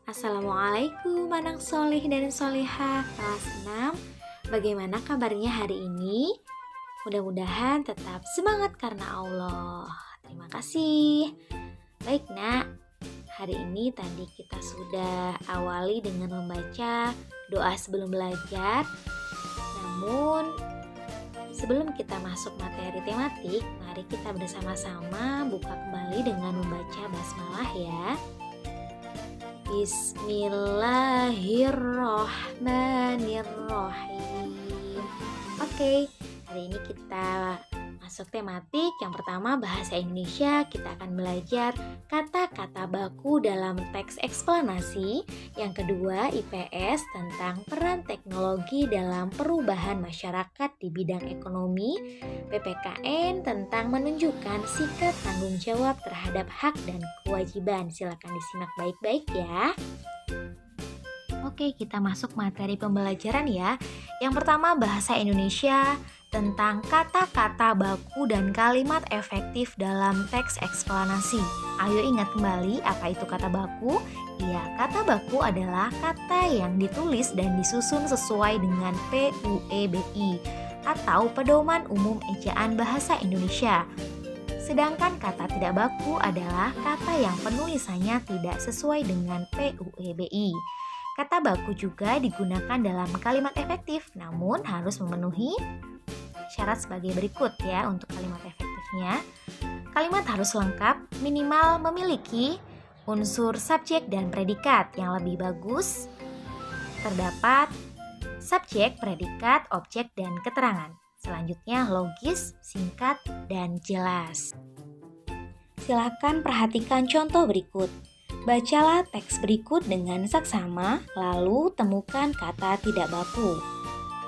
Assalamualaikum anak solih dan solihah kelas 6. Bagaimana kabarnya hari ini? Mudah-mudahan tetap semangat karena Allah. Terima kasih. Baik nak, hari ini tadi kita sudah awali dengan membaca doa sebelum belajar. Namun sebelum kita masuk materi tematik, mari kita bersama-sama buka kembali dengan membaca basmalah ya. Bismillahirrohmanirrohim. Oke, hari ini kita masuk tematik. Yang pertama bahasa Indonesia, kita akan belajar kata-kata baku dalam teks eksplanasi. Yang kedua IPS tentang peran teknologi dalam perubahan masyarakat di bidang ekonomi. PPKN tentang menunjukkan sikap tanggung jawab terhadap hak dan kewajiban. Silakan disimak baik-baik ya. Oke, kita masuk materi pembelajaran ya. Yang pertama bahasa Indonesia tentang kata-kata baku dan kalimat efektif dalam teks eksplanasi. Ayo ingat kembali apa itu kata baku? Ya, kata baku adalah kata yang ditulis dan disusun sesuai dengan PUEBI atau Pedoman Umum Ejaan Bahasa Indonesia. Sedangkan kata tidak baku adalah kata yang penulisannya tidak sesuai dengan PUEBI. Kata baku juga digunakan dalam kalimat efektif, namun harus memenuhi syarat sebagai berikut ya untuk kalimat efektifnya. Kalimat harus lengkap, minimal memiliki unsur subjek dan predikat. Yang lebih bagus terdapat subjek, predikat, objek, dan keterangan. Selanjutnya logis, singkat, dan jelas. Silakan perhatikan contoh berikut. Bacalah teks berikut dengan saksama, lalu temukan kata tidak baku.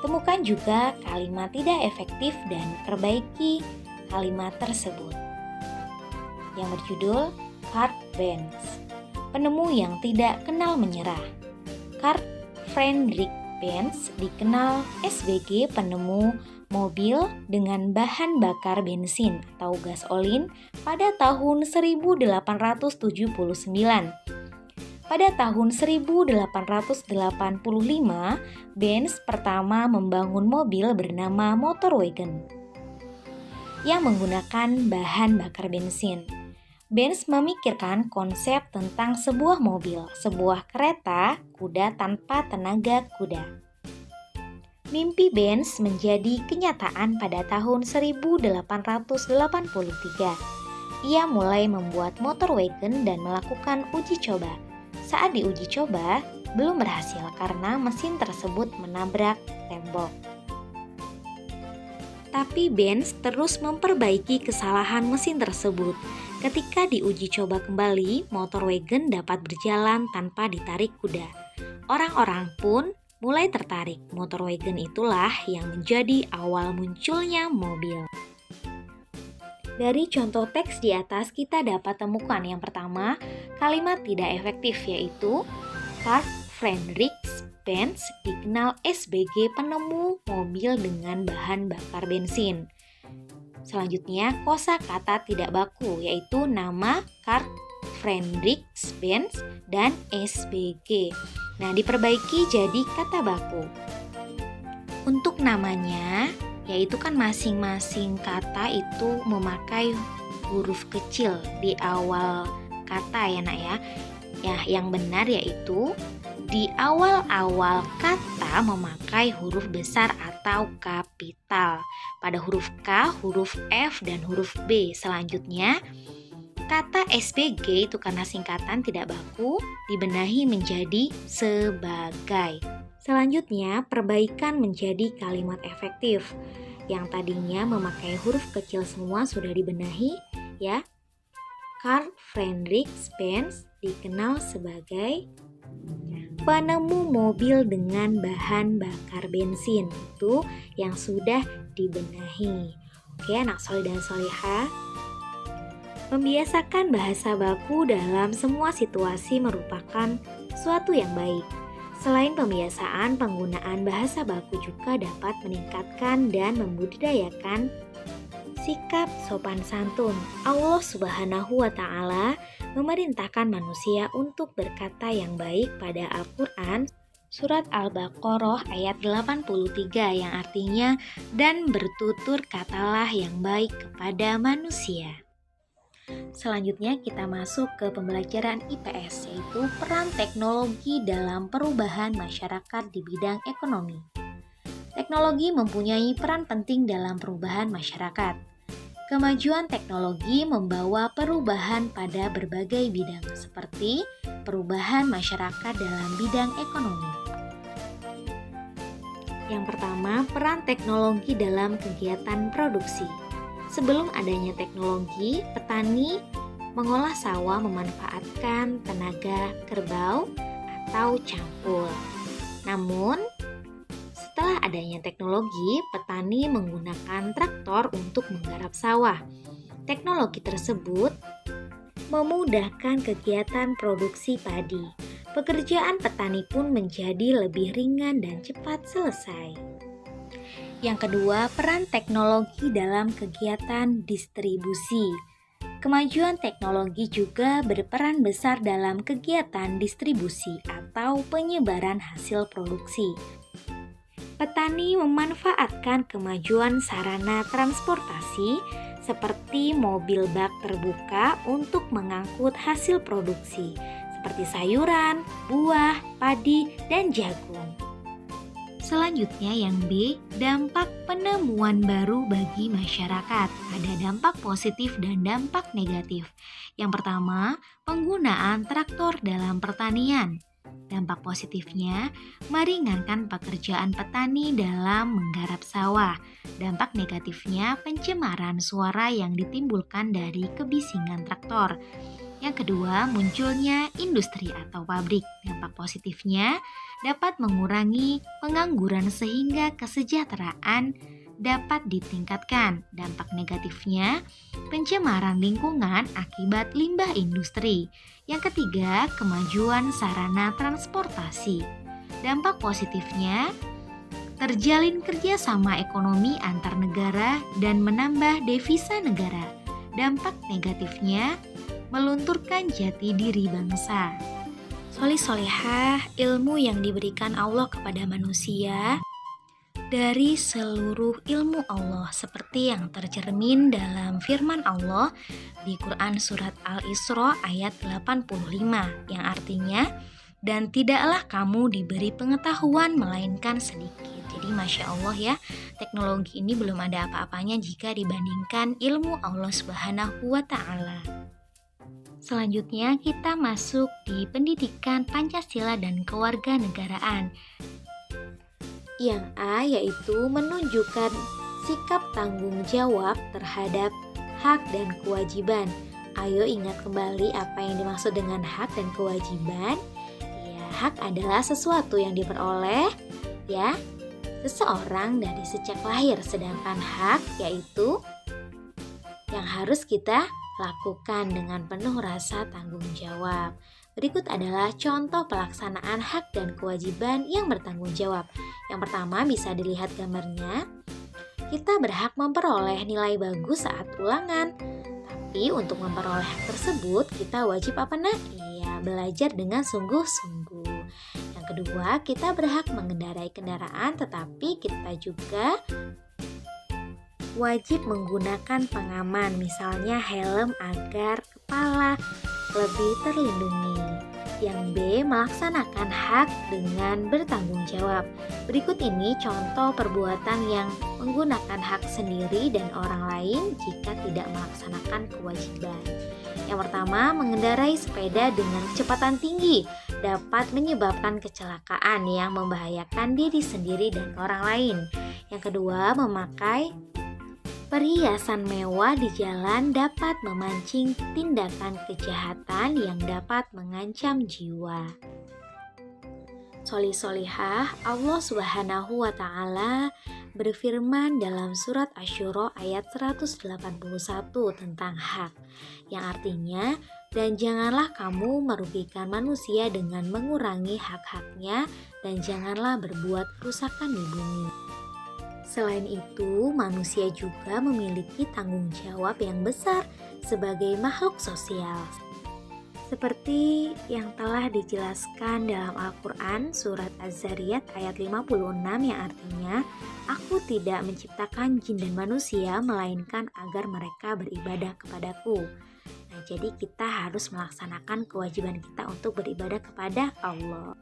Temukan juga kalimat tidak efektif dan perbaiki kalimat tersebut. Yang berjudul Kurt Benz, penemu yang tidak kenal menyerah. Kurt Friedrich Benz dikenal SBG penemu mobil dengan bahan bakar bensin atau gasolin pada tahun 1879. Pada tahun 1885, Benz pertama membangun mobil bernama Motorwagen yang menggunakan bahan bakar bensin. Benz memikirkan konsep tentang sebuah mobil, sebuah kereta kuda tanpa tenaga kuda. Mimpi Benz menjadi kenyataan pada tahun 1883. Ia mulai membuat Motorwagen dan melakukan uji coba. Saat diuji coba, belum berhasil karena mesin tersebut menabrak tembok. Tapi Benz terus memperbaiki kesalahan mesin tersebut. Ketika diuji coba kembali, Motorwagen dapat berjalan tanpa ditarik kuda. Orang-orang pun mulai tertarik. Motorwagen itulah yang menjadi awal munculnya mobil. Dari contoh teks di atas kita dapat temukan yang pertama, kalimat tidak efektif yaitu Kurt Friedrich Benz dikenal SBG penemu mobil dengan bahan bakar bensin. Selanjutnya, kosakata tidak baku yaitu nama Kurt Friedrich Benz dan SBG. Nah, diperbaiki jadi kata baku. Untuk namanya, yaitu kan masing-masing kata itu memakai huruf kecil di awal kata ya nak ya. Ya, yang benar yaitu di awal-awal kata memakai huruf besar atau kapital. Pada huruf K, huruf F, dan huruf B. Selanjutnya, kata SBG itu karena singkatan tidak baku dibenahi menjadi sebagai. Selanjutnya, perbaikan menjadi kalimat efektif. Yang tadinya memakai huruf kecil semua sudah dibenahi ya. Kurt Friedrich Benz dikenal sebagai penemu mobil dengan bahan bakar bensin. Itu yang sudah dibenahi. Oke, anak solih dan solihah. Membiasakan bahasa baku dalam semua situasi merupakan suatu yang baik. Selain pembiasaan, penggunaan bahasa baku juga dapat meningkatkan dan membudidayakan sikap sopan santun. Allah Subhanahu wa Ta'ala memerintahkan manusia untuk berkata yang baik pada Al-Quran, surat Al-Baqarah ayat 83 yang artinya, dan bertutur katalah yang baik kepada manusia. Selanjutnya kita masuk ke pembelajaran IPS, yaitu peran teknologi dalam perubahan masyarakat di bidang ekonomi. Teknologi mempunyai peran penting dalam perubahan masyarakat. Kemajuan teknologi membawa perubahan pada berbagai bidang, seperti perubahan masyarakat dalam bidang ekonomi. Yang pertama, peran teknologi dalam kegiatan produksi. Sebelum adanya teknologi, petani mengolah sawah memanfaatkan tenaga kerbau atau cangkul. Namun, setelah adanya teknologi, petani menggunakan traktor untuk menggarap sawah. Teknologi tersebut memudahkan kegiatan produksi padi. Pekerjaan petani pun menjadi lebih ringan dan cepat selesai. Yang kedua, peran teknologi dalam kegiatan distribusi. Kemajuan teknologi juga berperan besar dalam kegiatan distribusi atau penyebaran hasil produksi. Petani memanfaatkan kemajuan sarana transportasi seperti mobil bak terbuka untuk mengangkut hasil produksi, seperti sayuran, buah, padi, dan jagung. Selanjutnya yang B, dampak penemuan baru bagi masyarakat. Ada dampak positif dan dampak negatif. Yang pertama, penggunaan traktor dalam pertanian. Dampak positifnya, meringankan pekerjaan petani dalam menggarap sawah. Dampak negatifnya, pencemaran suara yang ditimbulkan dari kebisingan traktor. Yang kedua, munculnya industri atau pabrik. Dampak positifnya dapat mengurangi pengangguran sehingga kesejahteraan dapat ditingkatkan. Dampak negatifnya, pencemaran lingkungan akibat limbah industri. Yang ketiga, kemajuan sarana transportasi. Dampak positifnya, terjalin kerjasama ekonomi antar negara dan menambah devisa negara. Dampak negatifnya, melunturkan jati diri bangsa. Soleh-solehah, ilmu yang diberikan Allah kepada manusia dari seluruh ilmu Allah, seperti yang tercermin dalam firman Allah di Quran surat Al-Isra ayat 85, yang artinya, dan tidaklah kamu diberi pengetahuan melainkan sedikit. Jadi Masya Allah ya, teknologi ini belum ada apa-apanya jika dibandingkan ilmu Allah Subhanahu wa Ta'ala. Selanjutnya kita masuk di pendidikan Pancasila dan kewarganegaraan. Yang A yaitu menunjukkan sikap tanggung jawab terhadap hak dan kewajiban. Ayo ingat kembali apa yang dimaksud dengan hak dan kewajiban. Ya, hak adalah sesuatu yang diperoleh ya seseorang dari sejak lahir, sedangkan hak yaitu yang harus kita lakukan dengan penuh rasa tanggung jawab. Berikut adalah contoh pelaksanaan hak dan kewajiban yang bertanggung jawab. Yang pertama bisa dilihat gambarnya. Kita berhak memperoleh nilai bagus saat ulangan. Tapi untuk memperoleh hak tersebut kita wajib apa nak? Iya, belajar dengan sungguh-sungguh. Yang kedua, kita berhak mengendarai kendaraan, tetapi kita juga wajib menggunakan pengaman, misalnya helm agar kepala lebih terlindungi. Yang B, melaksanakan hak dengan bertanggung jawab. Berikut ini contoh perbuatan yang menggunakan hak sendiri dan orang lain jika tidak melaksanakan kewajiban. Yang pertama, mengendarai sepeda dengan kecepatan tinggi dapat menyebabkan kecelakaan yang membahayakan diri sendiri dan orang lain. Yang kedua, memakai perhiasan mewah di jalan dapat memancing tindakan kejahatan yang dapat mengancam jiwa. Solih-solihah, Allah Subhanahu wa Ta'ala berfirman dalam surat Asy-Syura ayat 181 tentang hak, yang artinya, dan janganlah kamu merugikan manusia dengan mengurangi hak-haknya, dan janganlah berbuat kerusakan di bumi. Selain itu, manusia juga memiliki tanggung jawab yang besar sebagai makhluk sosial. Seperti yang telah dijelaskan dalam Al-Quran surat Az-Zariyat ayat 56 yang artinya, Aku tidak menciptakan jin dan manusia melainkan agar mereka beribadah kepadaku. Nah, jadi kita harus melaksanakan kewajiban kita untuk beribadah kepada Allah.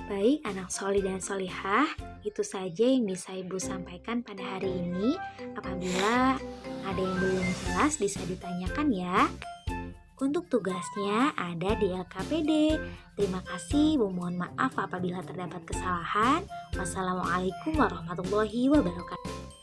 Baik anak soli dan solihah, itu saja yang bisa Ibu sampaikan pada hari ini. Apabila ada yang belum jelas bisa ditanyakan ya. Untuk tugasnya ada di LKPD. Terima kasih, mohon maaf apabila terdapat kesalahan. Wassalamualaikum warahmatullahi wabarakatuh.